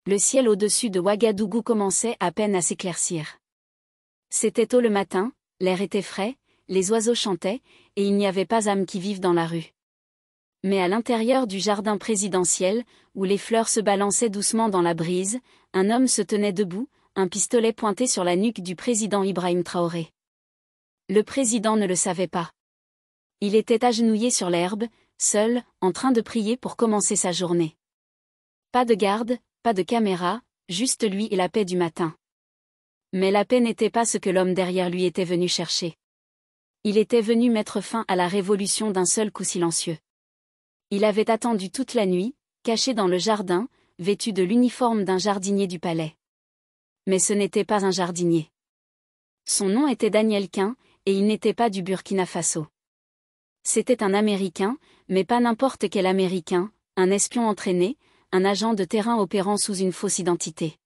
Le ciel au-dessus de Ouagadougou commençait à peine à s'éclaircir. C'était tôt le matin, l'air était frais, les oiseaux chantaient, et il n'y avait pas âme qui vive dans la rue. Mais à l'intérieur du jardin présidentiel, où les fleurs se balançaient doucement dans la brise, un homme se tenait debout, un pistolet pointé sur la nuque du président Ibrahim Traoré. Le président ne le savait pas. Il était agenouillé sur l'herbe, seul, en train de prier pour commencer sa journée. Pas de garde, pas de caméra, juste lui et la paix du matin. Mais la paix n'était pas ce que l'homme derrière lui était venu chercher. Il était venu mettre fin à la révolution d'un seul coup silencieux. Il avait attendu toute la nuit, caché dans le jardin, vêtu de l'uniforme d'un jardinier du palais. Mais ce n'était pas un jardinier. Son nom était Daniel Quin, et il n'était pas du Burkina Faso. C'était un Américain, mais pas n'importe quel Américain, un espion entraîné, un agent de terrain opérant sous une fausse identité.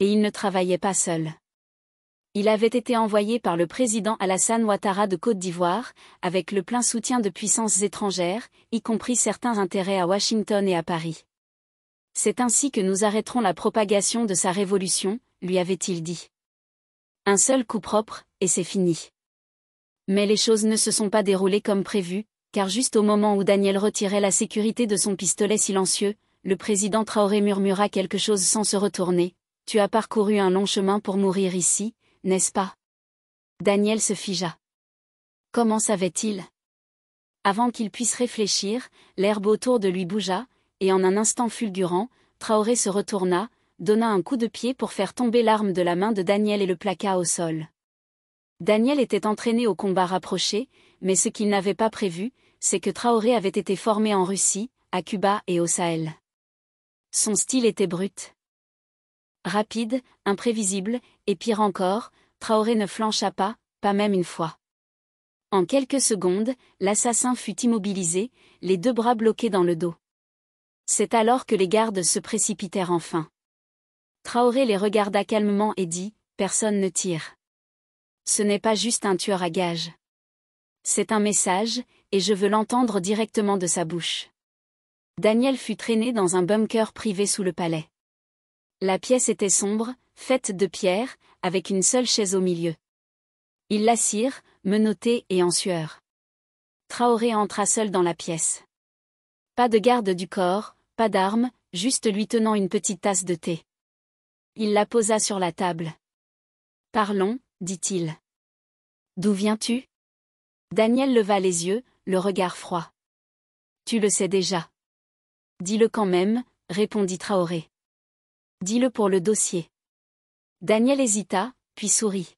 Et il ne travaillait pas seul. Il avait été envoyé par le président Alassane Ouattara de Côte d'Ivoire, avec le plein soutien de puissances étrangères, y compris certains intérêts à Washington et à Paris. C'est ainsi que nous arrêterons la propagation de sa révolution, lui avait-il dit. Un seul coup propre, et c'est fini. Mais les choses ne se sont pas déroulées comme prévu, car juste au moment où Daniel retirait la sécurité de son pistolet silencieux, le président Traoré murmura quelque chose sans se retourner. « Tu as parcouru un long chemin pour mourir ici, n'est-ce pas ?» Daniel se figea. Comment savait-il? Avant qu'il puisse réfléchir, l'herbe autour de lui bougea, et en un instant fulgurant, Traoré se retourna, donna un coup de pied pour faire tomber l'arme de la main de Daniel et le plaqua au sol. Daniel était entraîné au combat rapproché, mais ce qu'il n'avait pas prévu, c'est que Traoré avait été formé en Russie, à Cuba et au Sahel. Son style était brut. Rapide, imprévisible, et pire encore, Traoré ne flancha pas même une fois. En quelques secondes, l'assassin fut immobilisé, les deux bras bloqués dans le dos. C'est alors que les gardes se précipitèrent enfin. Traoré les regarda calmement et dit « Personne ne tire. Ce n'est pas juste un tueur à gages. C'est un message, et je veux l'entendre directement de sa bouche. » Daniel fut traîné dans un bunker privé sous le palais. La pièce était sombre, faite de pierre, avec une seule chaise au milieu. Ils l'assirent, menotté et en sueur. Traoré entra seul dans la pièce. Pas de garde du corps, pas d'armes, juste lui tenant une petite tasse de thé. Il la posa sur la table. « Parlons, dit-il. D'où viens-tu ? » Daniel leva les yeux, le regard froid. « Tu le sais déjà. » Dis-le quand même, répondit Traoré. Dis-le pour le dossier. Daniel hésita, puis sourit.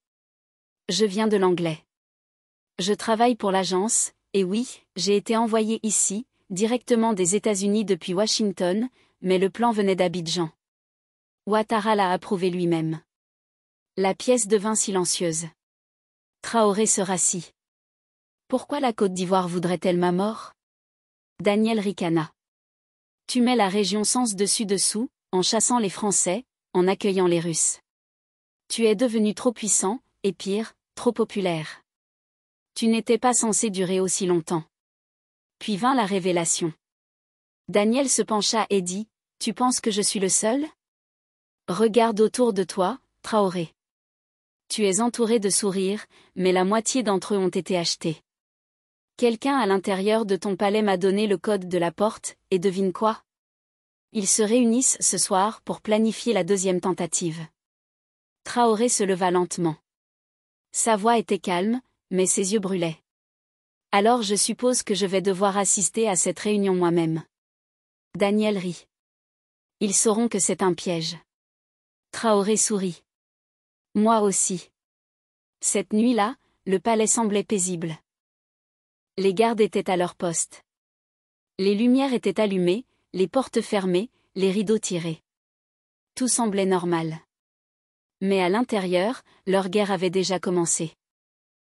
Je viens de l'anglais. Je travaille pour l'agence, et oui, j'ai été envoyé ici, directement des États-Unis depuis Washington, mais le plan venait d'Abidjan. Ouattara l'a approuvé lui-même. La pièce devint silencieuse. Traoré se rassit. Pourquoi la Côte d'Ivoire voudrait-elle ma mort? Daniel ricana. Tu mets la région sens dessus-dessous, en chassant les Français, en accueillant les Russes. Tu es devenu trop puissant, et pire, trop populaire. Tu n'étais pas censé durer aussi longtemps. Puis vint la révélation. Daniel se pencha et dit, « Tu penses que je suis le seul? Regarde autour de toi, Traoré. Tu es entouré de sourires, mais la moitié d'entre eux ont été achetés. Quelqu'un à l'intérieur de ton palais m'a donné le code de la porte, et devine quoi? Ils se réunissent ce soir pour planifier la deuxième tentative. » Traoré se leva lentement. Sa voix était calme, mais ses yeux brûlaient. « Alors je suppose que je vais devoir assister à cette réunion moi-même. » Daniel rit. « Ils sauront que c'est un piège. » Traoré sourit. « Moi aussi. » Cette nuit-là, le palais semblait paisible. Les gardes étaient à leur poste. Les lumières étaient allumées, les portes fermées, les rideaux tirés. Tout semblait normal. Mais à l'intérieur, leur guerre avait déjà commencé.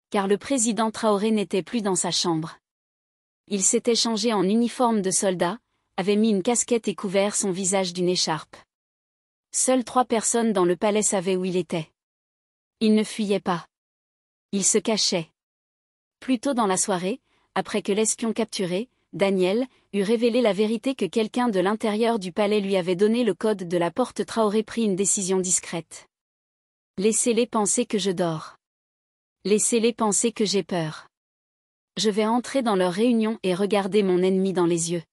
Car le président Traoré n'était plus dans sa chambre. Il s'était changé en uniforme de soldat, avait mis une casquette et couvert son visage d'une écharpe. Seules 3 personnes dans le palais savaient où il était. Il ne fuyait pas. Il se cachait. Plus tôt dans la soirée, après que l'espion capturé, Daniel, eut révélé la vérité que quelqu'un de l'intérieur du palais lui avait donné le code de la porte, Traoré prit une décision discrète. Laissez-les penser que je dors. Laissez-les penser que j'ai peur. Je vais entrer dans leur réunion et regarder mon ennemi dans les yeux.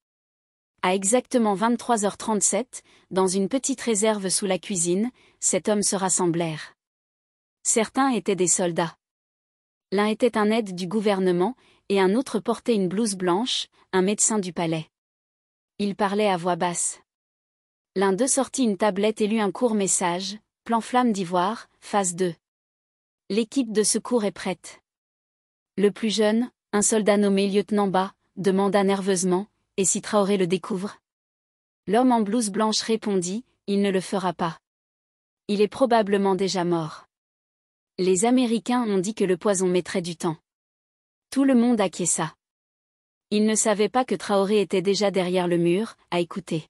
À exactement 23h37, dans une petite réserve sous la cuisine, sept hommes se rassemblèrent. Certains étaient des soldats. L'un était un aide du gouvernement, et un autre portait une blouse blanche, un médecin du palais. Ils parlaient à voix basse. L'un d'eux sortit une tablette et lut un court message, plan Flamme d'Ivoire, phase 2. L'équipe de secours est prête. Le plus jeune, un soldat nommé lieutenant Ba, demanda nerveusement, et si Traoré le découvre? L'homme en blouse blanche répondit, il ne le fera pas. Il est probablement déjà mort. Les Américains ont dit que le poison mettrait du temps. Tout le monde acquiesça. Ils ne savaient pas que Traoré était déjà derrière le mur, à écouter.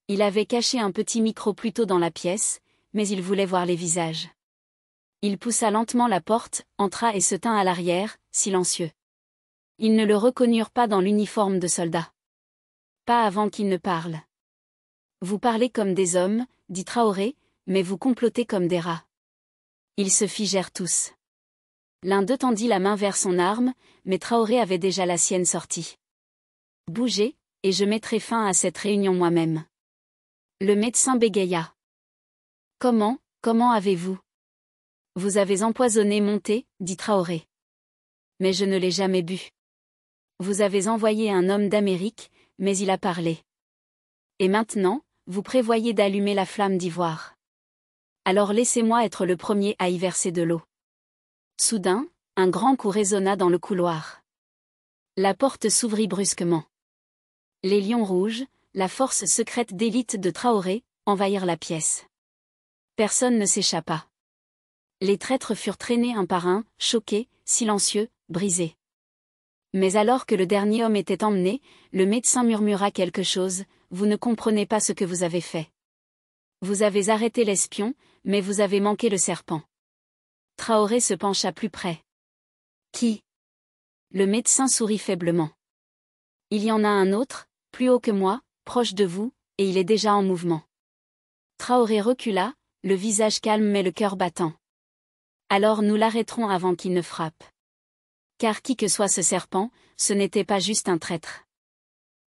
Il avait caché un petit micro plus tôt dans la pièce, mais il voulait voir les visages. Il poussa lentement la porte, entra et se tint à l'arrière, silencieux. Ils ne le reconnurent pas dans l'uniforme de soldat. Pas avant qu'il ne parle. Vous parlez comme des hommes, dit Traoré, mais vous complotez comme des rats. Ils se figèrent tous. L'un d'eux tendit la main vers son arme, mais Traoré avait déjà la sienne sortie. Bougez, et je mettrai fin à cette réunion moi-même. Le médecin bégaya. Comment avez-vous? Vous avez empoisonné mon thé, dit Traoré. Mais je ne l'ai jamais bu. Vous avez envoyé un homme d'Amérique, mais il a parlé. Et maintenant, vous prévoyez d'allumer la flamme d'Ivoire. Alors laissez-moi être le premier à y verser de l'eau. Soudain, un grand coup résonna dans le couloir. La porte s'ouvrit brusquement. Les lions rouges, la force secrète d'élite de Traoré, envahirent la pièce. Personne ne s'échappa. Les traîtres furent traînés un par un, choqués, silencieux, brisés. Mais alors que le dernier homme était emmené, le médecin murmura quelque chose, vous ne comprenez pas ce que vous avez fait. Vous avez arrêté l'espion, mais vous avez manqué le serpent. Traoré se pencha plus près. Qui? Le médecin sourit faiblement. Il y en a un autre, plus haut que moi, proche de vous, et il est déjà en mouvement. Traoré recula, le visage calme mais le cœur battant. Alors nous l'arrêterons avant qu'il ne frappe. Car qui que soit ce serpent, ce n'était pas juste un traître.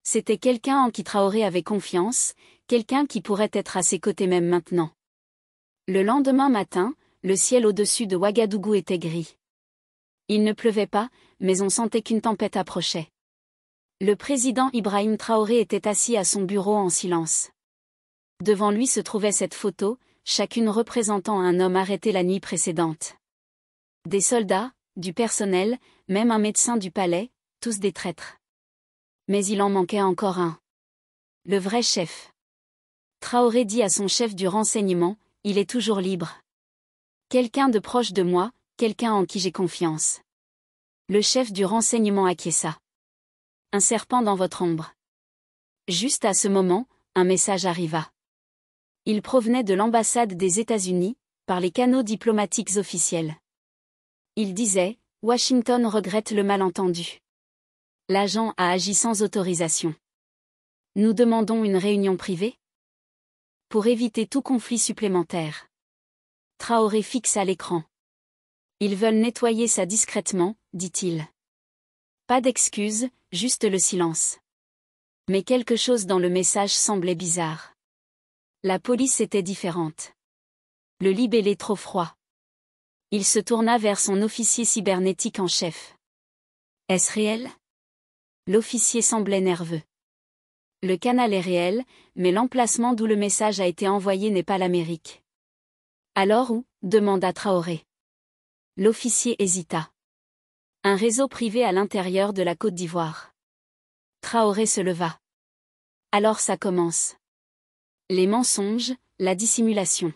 C'était quelqu'un en qui Traoré avait confiance, quelqu'un qui pourrait être à ses côtés même maintenant. Le lendemain matin, le ciel au-dessus de Ouagadougou était gris. Il ne pleuvait pas, mais on sentait qu'une tempête approchait. Le président Ibrahim Traoré était assis à son bureau en silence. Devant lui se trouvait cette photo, chacune représentant un homme arrêté la nuit précédente. Des soldats, du personnel, même un médecin du palais, tous des traîtres. Mais il en manquait encore un. Le vrai chef. Traoré dit à son chef du renseignement, il est toujours libre. Quelqu'un de proche de moi, quelqu'un en qui j'ai confiance. Le chef du renseignement acquiesça. Un serpent dans votre ombre. Juste à ce moment, un message arriva. Il provenait de l'ambassade des États-Unis, par les canaux diplomatiques officiels. Il disait, Washington regrette le malentendu. L'agent a agi sans autorisation. Nous demandons une réunion privée. Pour éviter tout conflit supplémentaire. Traoré fixa l'écran. Ils veulent nettoyer ça discrètement, dit-il. Pas d'excuses, juste le silence. Mais quelque chose dans le message semblait bizarre. La police était différente. Le libellé trop froid. Il se tourna vers son officier cybernétique en chef. Est-ce réel? L'officier semblait nerveux. Le canal est réel, mais l'emplacement d'où le message a été envoyé n'est pas l'Amérique. Alors où? Demanda Traoré. L'officier hésita. Un réseau privé à l'intérieur de la Côte d'Ivoire. Traoré se leva. Alors ça commence. Les mensonges, la dissimulation.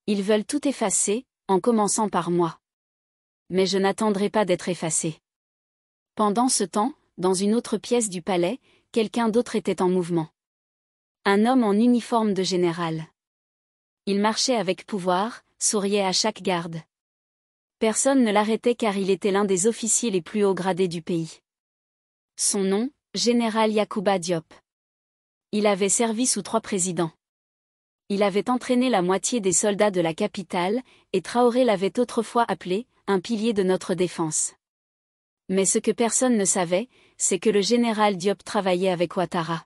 Ils veulent tout effacer, en commençant par moi. Mais je n'attendrai pas d'être effacé. Pendant ce temps, dans une autre pièce du palais, quelqu'un d'autre était en mouvement. Un homme en uniforme de général. Il marchait avec pouvoir, souriait à chaque garde. Personne ne l'arrêtait car il était l'un des officiers les plus hauts gradés du pays. Son nom, Général Yacouba Diop. Il avait servi sous 3 présidents. Il avait entraîné la moitié des soldats de la capitale, et Traoré l'avait autrefois appelé « un pilier de notre défense ». Mais ce que personne ne savait, c'est que le général Diop travaillait avec Ouattara.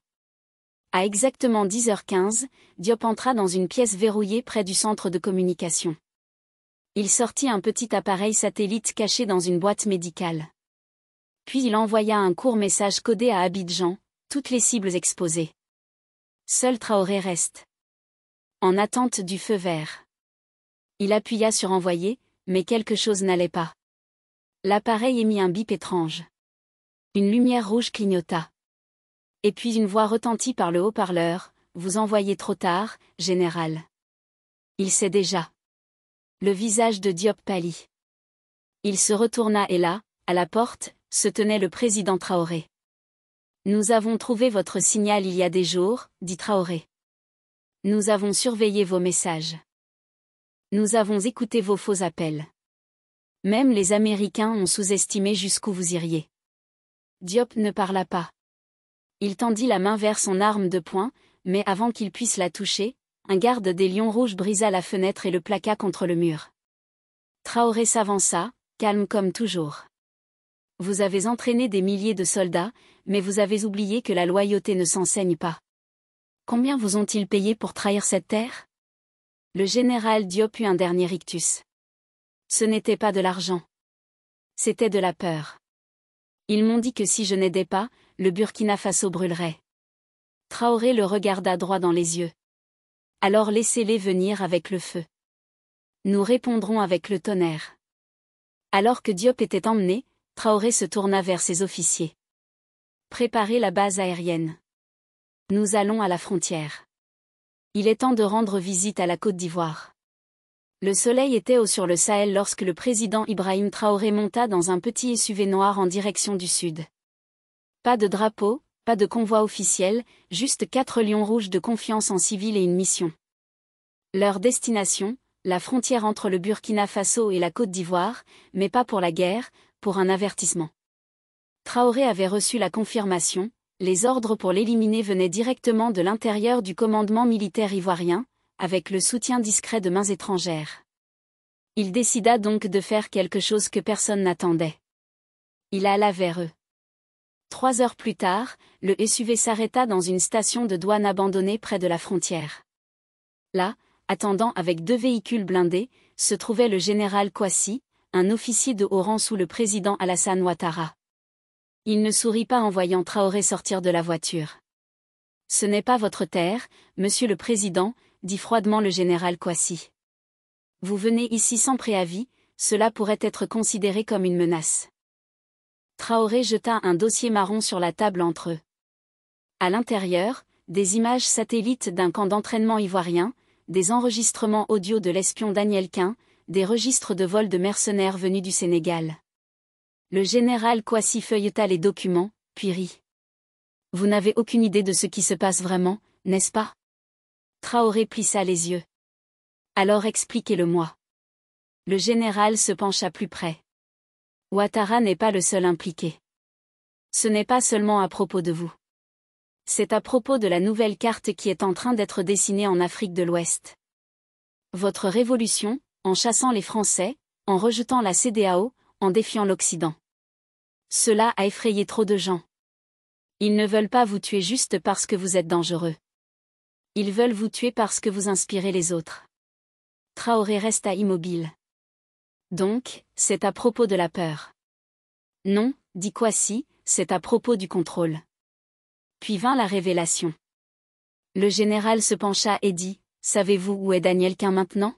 À exactement 10h15, Diop entra dans une pièce verrouillée près du centre de communication. Il sortit un petit appareil satellite caché dans une boîte médicale. Puis il envoya un court message codé à Abidjan, toutes les cibles exposées. Seul Traoré reste. En attente du feu vert. Il appuya sur envoyer, mais quelque chose n'allait pas. L'appareil émit un bip étrange. Une lumière rouge clignota. Et puis une voix retentit par le haut-parleur, « Vous envoyez trop tard, général. » Il sait déjà. Le visage de Diop pâlit. Il se retourna et là, à la porte, se tenait le président Traoré. « Nous avons trouvé votre signal il y a des jours, » dit Traoré. « Nous avons surveillé vos messages. Nous avons écouté vos faux appels. Même les Américains ont sous-estimé jusqu'où vous iriez. » Diop ne parla pas. Il tendit la main vers son arme de poing, mais avant qu'il puisse la toucher, un garde des Lions Rouges brisa la fenêtre et le plaqua contre le mur. Traoré s'avança, calme comme toujours. « Vous avez entraîné des milliers de soldats, mais vous avez oublié que la loyauté ne s'enseigne pas. Combien vous ont-ils payé pour trahir cette terre ?» Le général Diop eut un dernier rictus. Ce n'était pas de l'argent. C'était de la peur. Ils m'ont dit que si je n'aidais pas, le Burkina Faso brûlerait. Traoré le regarda droit dans les yeux. Alors laissez-les venir avec le feu. Nous répondrons avec le tonnerre. Alors que Diop était emmené, Traoré se tourna vers ses officiers. Préparez la base aérienne. Nous allons à la frontière. Il est temps de rendre visite à la Côte d'Ivoire. Le soleil était haut sur le Sahel lorsque le président Ibrahim Traoré monta dans un petit SUV noir en direction du sud. Pas de drapeau, pas de convoi officiel, juste 4 lions rouges de confiance en civil et une mission. Leur destination, la frontière entre le Burkina Faso et la Côte d'Ivoire, mais pas pour la guerre, pour un avertissement. Traoré avait reçu la confirmation, les ordres pour l'éliminer venaient directement de l'intérieur du commandement militaire ivoirien, avec le soutien discret de mains étrangères. Il décida donc de faire quelque chose que personne n'attendait. Il alla vers eux. 3 heures plus tard, le SUV s'arrêta dans une station de douane abandonnée près de la frontière. Là, attendant avec 2 véhicules blindés, se trouvait le général Kouassi, un officier de haut rang sous le président Alassane Ouattara. Il ne sourit pas en voyant Traoré sortir de la voiture. « Ce n'est pas votre terre, monsieur le président », dit froidement le général Kouassi. « Vous venez ici sans préavis, cela pourrait être considéré comme une menace. » Traoré jeta un dossier marron sur la table entre eux. À l'intérieur, des images satellites d'un camp d'entraînement ivoirien, des enregistrements audio de l'espion Daniel Quin, des registres de vol de mercenaires venus du Sénégal. Le général Kouassi feuilleta les documents, puis rit. « Vous n'avez aucune idée de ce qui se passe vraiment, n'est-ce pas ?» Traoré plissa les yeux. « Alors expliquez-le-moi. » Le général se pencha plus près. « Ouattara n'est pas le seul impliqué. Ce n'est pas seulement à propos de vous. C'est à propos de la nouvelle carte qui est en train d'être dessinée en Afrique de l'Ouest. Votre révolution, en chassant les Français, en rejetant la CEDEAO, en défiant l'Occident. Cela a effrayé trop de gens. Ils ne veulent pas vous tuer juste parce que vous êtes dangereux. Ils veulent vous tuer parce que vous inspirez les autres. » Traoré resta immobile. « Donc, c'est à propos de la peur. »« Non, » dit Kouassi, « c'est à propos du contrôle. » Puis vint la révélation. Le général se pencha et dit, « Savez-vous où est Daniel Quin maintenant ?»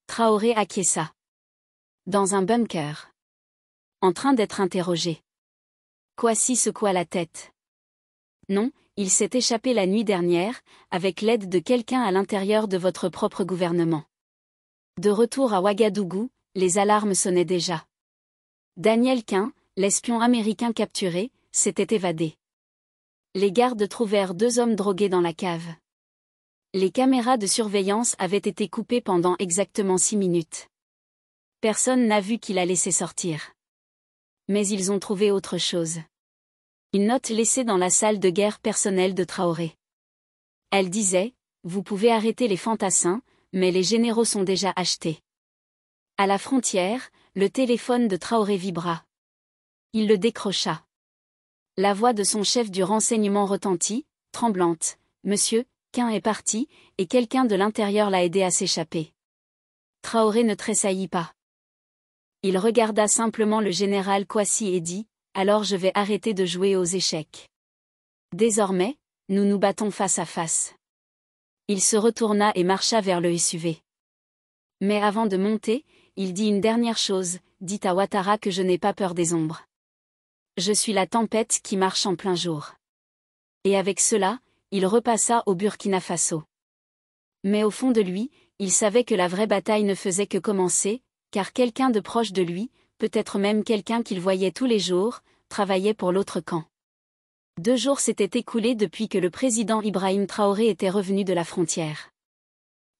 Traoré acquiesça. « Dans un bunker. En train d'être interrogé. » Kouassi secoua la tête. « Non, il s'est échappé la nuit dernière, avec l'aide de quelqu'un à l'intérieur de votre propre gouvernement. » De retour à Ouagadougou, les alarmes sonnaient déjà. Daniel Quin, l'espion américain capturé, s'était évadé. Les gardes trouvèrent 2 hommes drogués dans la cave. Les caméras de surveillance avaient été coupées pendant exactement 6 minutes. Personne n'a vu qui l'a laissé sortir. Mais ils ont trouvé autre chose. Une note laissée dans la salle de guerre personnelle de Traoré. Elle disait: vous pouvez arrêter les fantassins, mais les généraux sont déjà achetés. À la frontière, le téléphone de Traoré vibra. Il le décrocha. La voix de son chef du renseignement retentit, tremblante: Monsieur, Quin est parti, et quelqu'un de l'intérieur l'a aidé à s'échapper. Traoré ne tressaillit pas. Il regarda simplement le général Kouassi et dit: alors je vais arrêter de jouer aux échecs. Désormais, nous nous battons face à face. Il se retourna et marcha vers le SUV. Mais avant de monter, il dit une dernière chose: dites à Ouattara que je n'ai pas peur des ombres. Je suis la tempête qui marche en plein jour. Et avec cela, il repassa au Burkina Faso. Mais au fond de lui, il savait que la vraie bataille ne faisait que commencer, car quelqu'un de proche de lui, peut-être même quelqu'un qu'il voyait tous les jours, travaillait pour l'autre camp. 2 jours s'étaient écoulés depuis que le président Ibrahim Traoré était revenu de la frontière.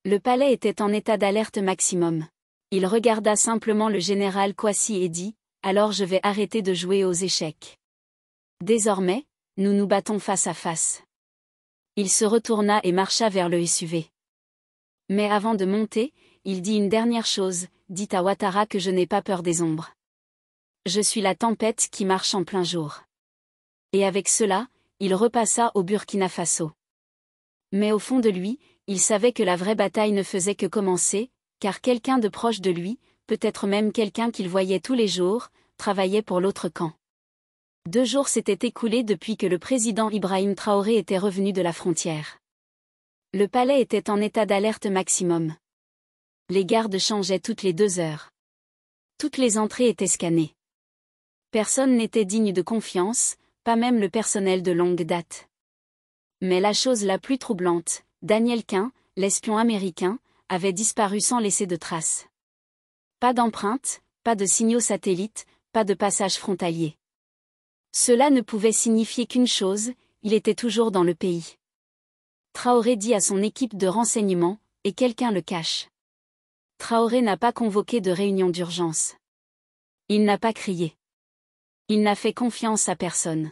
Le palais était en état d'alerte maximum. Il regarda simplement le général Kouassi et dit: alors je vais arrêter de jouer aux échecs. Désormais, nous nous battons face à face. Il se retourna et marcha vers le SUV. Mais avant de monter, il dit une dernière chose: dites à Ouattara que je n'ai pas peur des ombres. Je suis la tempête qui marche en plein jour. Et avec cela, il repassa au Burkina Faso. Mais au fond de lui, il savait que la vraie bataille ne faisait que commencer, car quelqu'un de proche de lui, peut-être même quelqu'un qu'il voyait tous les jours, travaillait pour l'autre camp. 2 jours s'étaient écoulés depuis que le président Ibrahim Traoré était revenu de la frontière. Le palais était en état d'alerte maximum. Les gardes changeaient toutes les 2 heures. Toutes les entrées étaient scannées. Personne n'était digne de confiance, pas même le personnel de longue date. Mais la chose la plus troublante, Daniel Quin, l'espion américain, avait disparu sans laisser de traces. Pas d'empreintes, pas de signaux satellites, pas de passage frontalier. Cela ne pouvait signifier qu'une chose: il était toujours dans le pays. Traoré dit à son équipe de renseignement: et quelqu'un le cache. Traoré n'a pas convoqué de réunion d'urgence. Il n'a pas crié. Il n'a fait confiance à personne.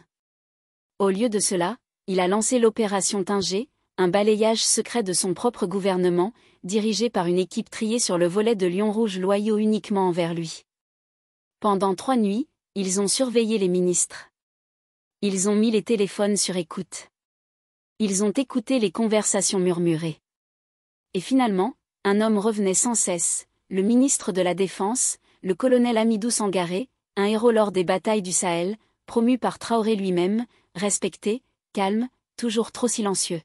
Au lieu de cela, il a lancé l'opération Tinger, un balayage secret de son propre gouvernement, dirigé par une équipe triée sur le volet de Lion Rouge loyaux uniquement envers lui. Pendant 3 nuits, ils ont surveillé les ministres. Ils ont mis les téléphones sur écoute. Ils ont écouté les conversations murmurées. Et finalement, un homme revenait sans cesse, le ministre de la Défense, le colonel Amidou Sangaré, un héros lors des batailles du Sahel, promu par Traoré lui-même, respecté, calme, toujours trop silencieux.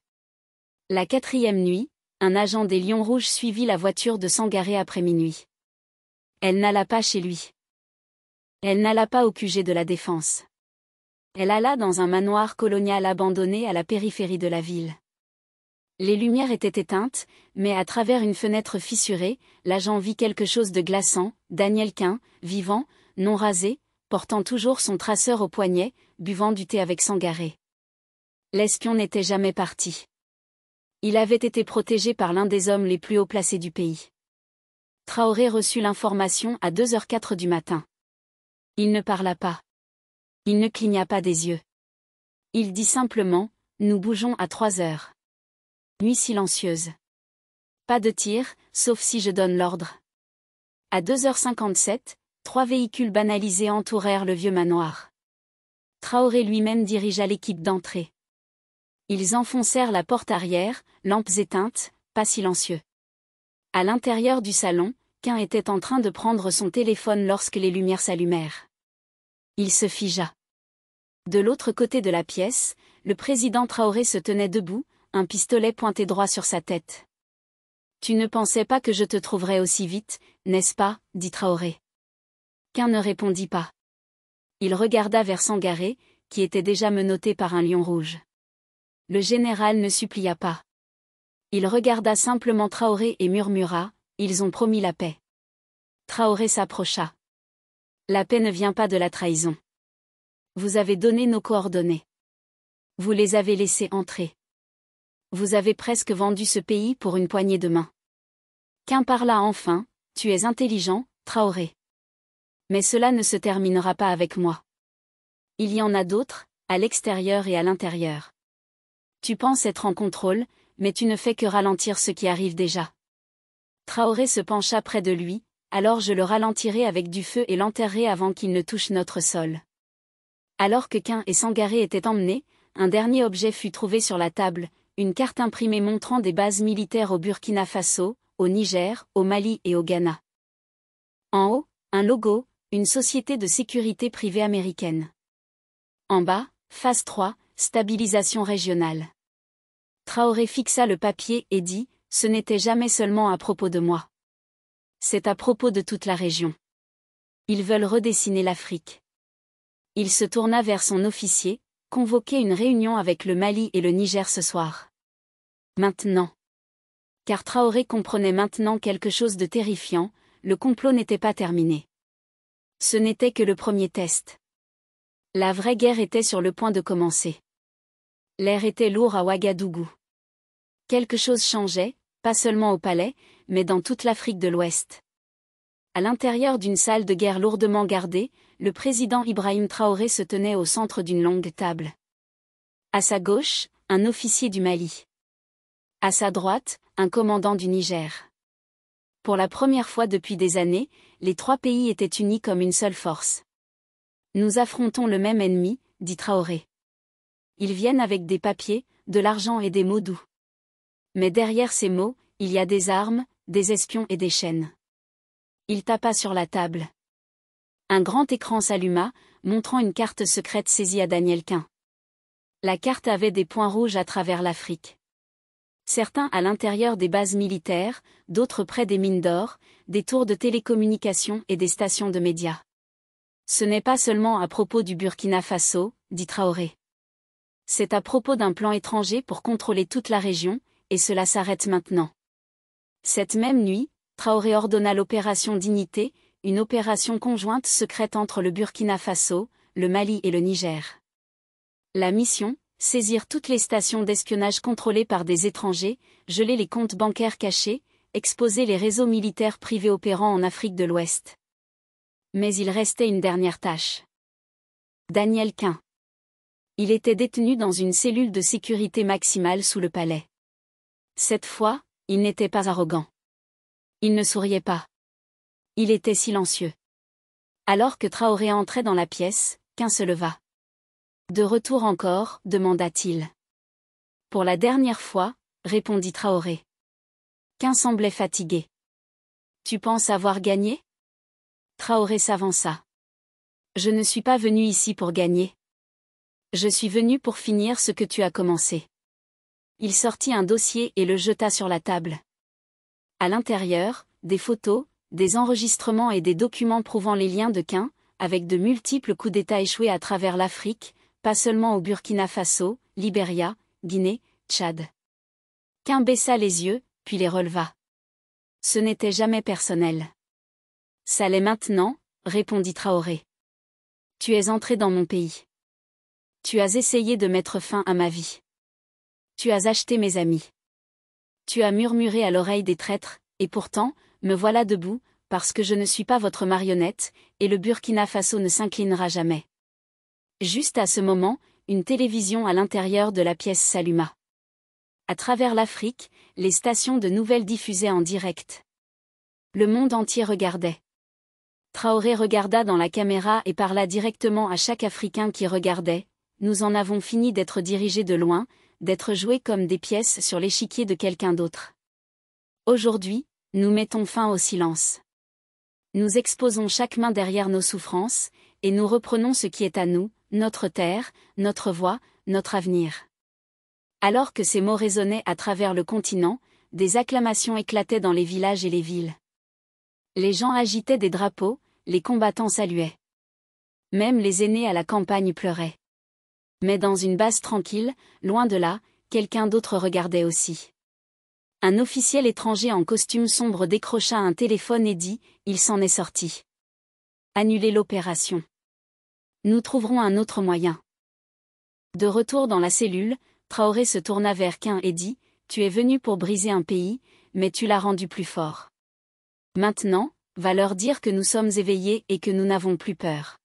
La 4e nuit, un agent des Lions Rouges suivit la voiture de Sangaré après minuit. Elle n'alla pas chez lui. Elle n'alla pas au QG de la Défense. Elle alla dans un manoir colonial abandonné à la périphérie de la ville. Les lumières étaient éteintes, mais à travers une fenêtre fissurée, l'agent vit quelque chose de glaçant: Daniel Quin, vivant, non rasé, portant toujours son traceur au poignet, buvant du thé avec Sangaré. L'espion n'était jamais parti. Il avait été protégé par l'un des hommes les plus haut placés du pays. Traoré reçut l'information à 2h04 du matin. Il ne parla pas. Il ne cligna pas des yeux. Il dit simplement: nous bougeons à 3h. Nuit silencieuse. Pas de tir, sauf si je donne l'ordre. À 2h57, 3 véhicules banalisés entourèrent le vieux manoir. Traoré lui-même dirigea l'équipe d'entrée. Ils enfoncèrent la porte arrière, lampes éteintes, pas silencieux. À l'intérieur du salon, Quin était en train de prendre son téléphone lorsque les lumières s'allumèrent. Il se figea. De l'autre côté de la pièce, le président Traoré se tenait debout, un pistolet pointé droit sur sa tête. « Tu ne pensais pas que je te trouverais aussi vite, n'est-ce pas ?» dit Traoré. Quin ne répondit pas. Il regarda vers Sangaré, qui était déjà menotté par un lion rouge. Le général ne supplia pas. Il regarda simplement Traoré et murmura: ils ont promis la paix. Traoré s'approcha. La paix ne vient pas de la trahison. Vous avez donné nos coordonnées. Vous les avez laissés entrer. Vous avez presque vendu ce pays pour une poignée de main. Quin parla enfin: tu es intelligent, Traoré. Mais cela ne se terminera pas avec moi. Il y en a d'autres, à l'extérieur et à l'intérieur. Tu penses être en contrôle, mais tu ne fais que ralentir ce qui arrive déjà. Traoré se pencha près de lui, alors je le ralentirai avec du feu et l'enterrerai avant qu'il ne touche notre sol. Alors que Quin et Sangaré étaient emmenés, un dernier objet fut trouvé sur la table, une carte imprimée montrant des bases militaires au Burkina Faso, au Niger, au Mali et au Ghana. En haut, un logo, une société de sécurité privée américaine. En bas, phase 3, stabilisation régionale. Traoré fixa le papier et dit, ce n'était jamais seulement à propos de moi. C'est à propos de toute la région. Ils veulent redessiner l'Afrique. Il se tourna vers son officier, convoquer une réunion avec le Mali et le Niger ce soir. Maintenant. Car Traoré comprenait maintenant quelque chose de terrifiant, le complot n'était pas terminé. Ce n'était que le premier test. La vraie guerre était sur le point de commencer. L'air était lourd à Ouagadougou. Quelque chose changeait, pas seulement au palais, mais dans toute l'Afrique de l'Ouest. À l'intérieur d'une salle de guerre lourdement gardée, le président Ibrahim Traoré se tenait au centre d'une longue table. À sa gauche, un officier du Mali. À sa droite, un commandant du Niger. Pour la première fois depuis des années, les trois pays étaient unis comme une seule force. Nous affrontons le même ennemi, dit Traoré. Ils viennent avec des papiers, de l'argent et des mots doux. Mais derrière ces mots, il y a des armes, des espions et des chaînes. Il tapa sur la table. Un grand écran s'alluma, montrant une carte secrète saisie à Daniel Quin. La carte avait des points rouges à travers l'Afrique. Certains à l'intérieur des bases militaires, d'autres près des mines d'or, des tours de télécommunications et des stations de médias. Ce n'est pas seulement à propos du Burkina Faso, dit Traoré. C'est à propos d'un plan étranger pour contrôler toute la région, et cela s'arrête maintenant. Cette même nuit, Traoré ordonna l'opération Dignité, une opération conjointe secrète entre le Burkina Faso, le Mali et le Niger. La mission, saisir toutes les stations d'espionnage contrôlées par des étrangers, geler les comptes bancaires cachés, exposer les réseaux militaires privés opérant en Afrique de l'Ouest. Mais il restait une dernière tâche. Daniel Quin. Il était détenu dans une cellule de sécurité maximale sous le palais. Cette fois, il n'était pas arrogant. Il ne souriait pas. Il était silencieux. Alors que Traoré entrait dans la pièce, Quin se leva. De retour encore, demanda-t-il. Pour la dernière fois, répondit Traoré. Quin semblait fatigué. Tu penses avoir gagné ? Traoré s'avança. Je ne suis pas venu ici pour gagner. Je suis venu pour finir ce que tu as commencé. Il sortit un dossier et le jeta sur la table. À l'intérieur, des photos, des enregistrements et des documents prouvant les liens de Quin, avec de multiples coups d'État échoués à travers l'Afrique, pas seulement au Burkina Faso, Libéria, Guinée, Tchad. Quin baissa les yeux, puis les releva. Ce n'était jamais personnel. Ça l'est maintenant, répondit Traoré. Tu es entré dans mon pays. Tu as essayé de mettre fin à ma vie. Tu as acheté mes amis. Tu as murmuré à l'oreille des traîtres, et pourtant, me voilà debout, parce que je ne suis pas votre marionnette, et le Burkina Faso ne s'inclinera jamais. Juste à ce moment, une télévision à l'intérieur de la pièce s'alluma. À travers l'Afrique, les stations de nouvelles diffusaient en direct. Le monde entier regardait. Traoré regarda dans la caméra et parla directement à chaque Africain qui regardait. Nous en avons fini d'être dirigés de loin, d'être joués comme des pièces sur l'échiquier de quelqu'un d'autre. Aujourd'hui, nous mettons fin au silence. Nous exposons chaque main derrière nos souffrances, et nous reprenons ce qui est à nous, notre terre, notre voix, notre avenir. Alors que ces mots résonnaient à travers le continent, des acclamations éclataient dans les villages et les villes. Les gens agitaient des drapeaux, les combattants saluaient. Même les aînés à la campagne pleuraient. Mais dans une base tranquille, loin de là, quelqu'un d'autre regardait aussi. Un officiel étranger en costume sombre décrocha un téléphone et dit « Il s'en est sorti. Annulez l'opération. Nous trouverons un autre moyen. » De retour dans la cellule, Traoré se tourna vers Quin et dit « Tu es venu pour briser un pays, mais tu l'as rendu plus fort. Maintenant, va leur dire que nous sommes éveillés et que nous n'avons plus peur. »